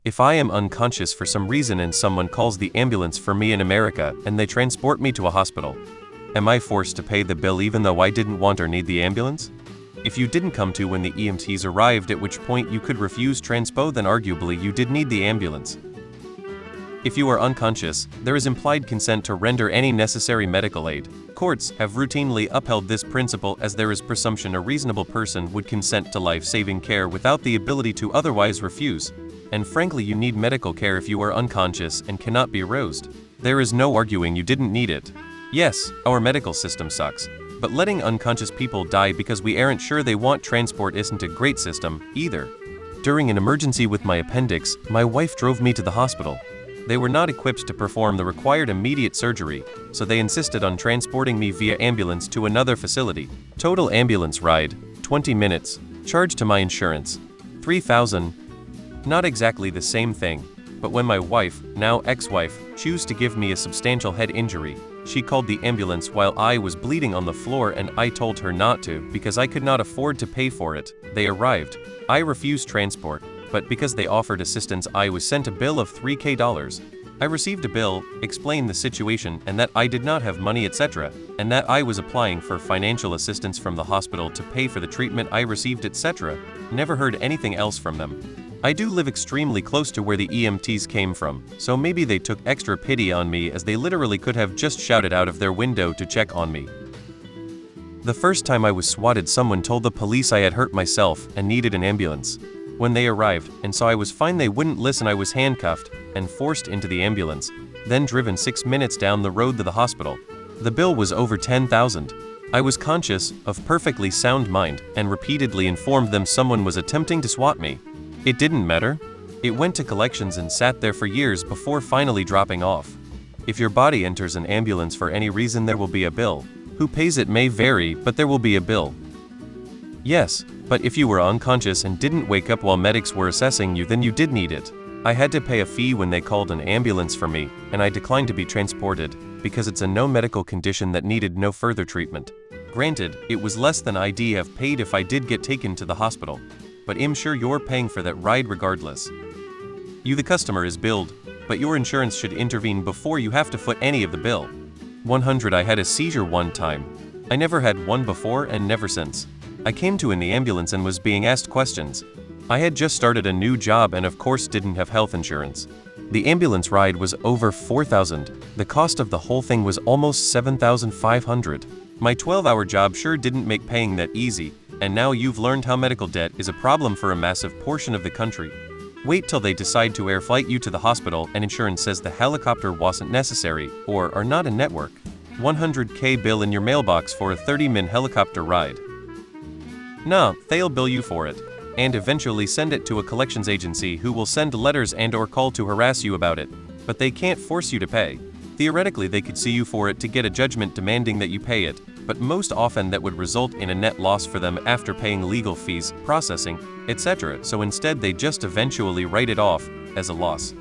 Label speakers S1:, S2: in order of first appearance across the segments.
S1: If I am unconscious for some reason and someone calls the ambulance for me in America and they transport me to a hospital, am I forced to pay the bill even though I didn't want or need the ambulance? If you didn't come to when the EMTs arrived, at which point you could refuse transpo, then arguably you did need the ambulance. If you are unconscious, there is implied consent to render any necessary medical aid. Courts have routinely upheld this principle as there is presumption a reasonable person would consent to life-saving care without the ability to otherwise refuse. And frankly, you need medical care if you are unconscious and cannot be aroused. There is no arguing you didn't need it. Yes, our medical system sucks, but letting unconscious people die because we aren't sure they want transport isn't a great system, either. During an emergency with my appendix, my wife drove me to the hospital. They were not equipped to perform the required immediate surgery, so they insisted on transporting me via ambulance to another facility. Total ambulance ride, 20 minutes. Charge to my insurance, $3,000. Not exactly the same thing, but when my wife, now ex-wife, chose to give me a substantial head injury, she called the ambulance while I was bleeding on the floor and I told her not to because I could not afford to pay for it. They arrived. I refused transport, but because they offered assistance I was sent a bill of $3,000. I received a bill, explained the situation and that I did not have money, etc., and that I was applying for financial assistance from the hospital to pay for the treatment I received, etc. Never heard anything else from them. I do live extremely close to where the EMTs came from, so maybe they took extra pity on me as they literally could have just shouted out of their window to check on me. The first time I was swatted, someone told the police I had hurt myself and needed an ambulance. When they arrived and saw I was fine, they wouldn't listen. I was handcuffed and forced into the ambulance, then driven 6 minutes down the road to the hospital. The bill was over $10,000. I was conscious, of perfectly sound mind, and repeatedly informed them someone was attempting to swat me. It didn't matter. It went to collections and sat there for years before finally dropping off. If your body enters an ambulance for any reason, there will be a bill. Who pays it may vary, but there will be a bill. Yes, but if you were unconscious and didn't wake up while medics were assessing you, then you did need it. I had to pay a fee when they called an ambulance for me, and I declined to be transported because it's a no medical condition that needed no further treatment. Granted, it was less than I'd have paid if I did get taken to the hospital, but I'm sure you're paying for that ride regardless. You, the customer, is billed, but your insurance should intervene before you have to foot any of the bill. 100. I had a seizure one time. I never had one before and never since. I came to in the ambulance and was being asked questions. I had just started a new job and of course didn't have health insurance. The ambulance ride was over $4,000. The cost of the whole thing was almost $7,500. My 12-hour job sure didn't make paying that easy, and now you've learned how medical debt is a problem for a massive portion of the country. Wait till they decide to air flight you to the hospital and insurance says the helicopter wasn't necessary or are not in network. $100K bill in your mailbox for a 30-minute helicopter ride. Nah, they'll bill you for it, and eventually send it to a collections agency who will send letters and or call to harass you about it, but they can't force you to pay. Theoretically, they could sue you for it to get a judgment demanding that you pay it, but most often that would result in a net loss for them after paying legal fees, processing, etc. So instead they just eventually write it off as a loss.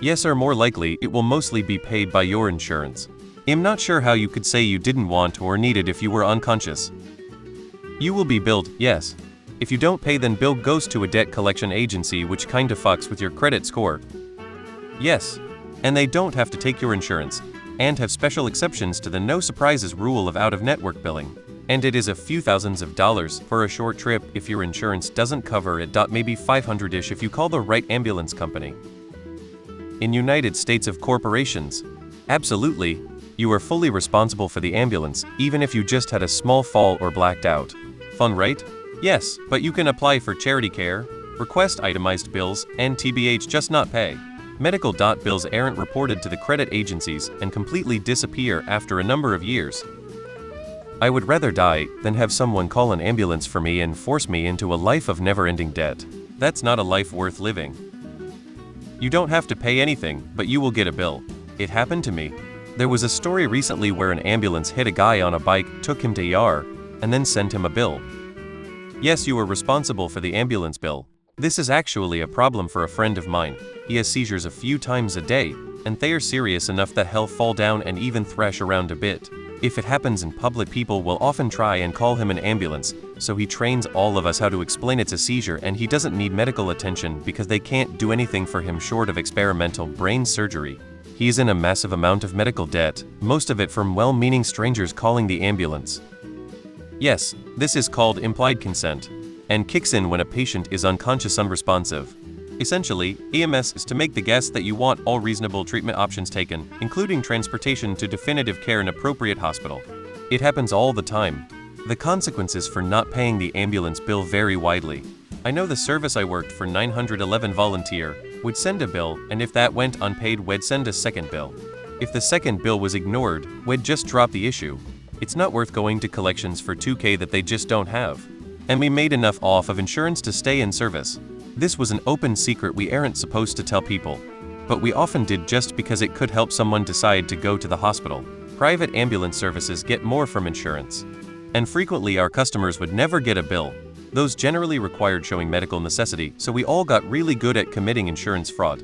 S1: Yes, or more likely, it will mostly be paid by your insurance. I'm not sure how you could say you didn't want or need it if you were unconscious. You will be billed, yes. If you don't pay, then bill goes to a debt collection agency, which kinda fucks with your credit score. Yes, and they don't have to take your insurance, and have special exceptions to the no surprises rule of out-of-network billing. And it is a few thousands of dollars for a short trip if your insurance doesn't cover it. Maybe $500-ish if you call the right ambulance company. In United States of corporations, absolutely, you are fully responsible for the ambulance, even if you just had a small fall or blacked out. Fun, right? Yes, but you can apply for charity care, request itemized bills, and TBH just not pay. Medical bills aren't reported to the credit agencies and completely disappear after a number of years. I would rather die than have someone call an ambulance for me and force me into a life of never-ending debt. That's not a life worth living. You don't have to pay anything, but you will get a bill. It happened to me. There was a story recently where an ambulance hit a guy on a bike, took him to ER, and then sent him a bill. Yes, you are responsible for the ambulance bill. This is actually a problem for a friend of mine. He has seizures a few times a day, and they are serious enough that he'll fall down and even thrash around a bit. If it happens in public, people will often try and call him an ambulance, so he trains all of us how to explain it's a seizure and he doesn't need medical attention because they can't do anything for him short of experimental brain surgery. He's in a massive amount of medical debt, most of it from well-meaning strangers calling the ambulance. Yes, this is called implied consent, and kicks in when a patient is unconscious unresponsive. Essentially, EMS is to make the guess that you want all reasonable treatment options taken, including transportation to definitive care in appropriate hospital. It happens all the time. The consequences for not paying the ambulance bill vary widely. I know the service I worked for 911 volunteer would send a bill, and if that went unpaid, we'd send a second bill. If the second bill was ignored, we'd just drop the issue. It's not worth going to collections for $2,000 that they just don't have. And we made enough off of insurance to stay in service. This was an open secret we aren't supposed to tell people, but we often did just because it could help someone decide to go to the hospital. Private ambulance services get more from insurance, and frequently our customers would never get a bill. Those generally required showing medical necessity, so we all got really good at committing insurance fraud.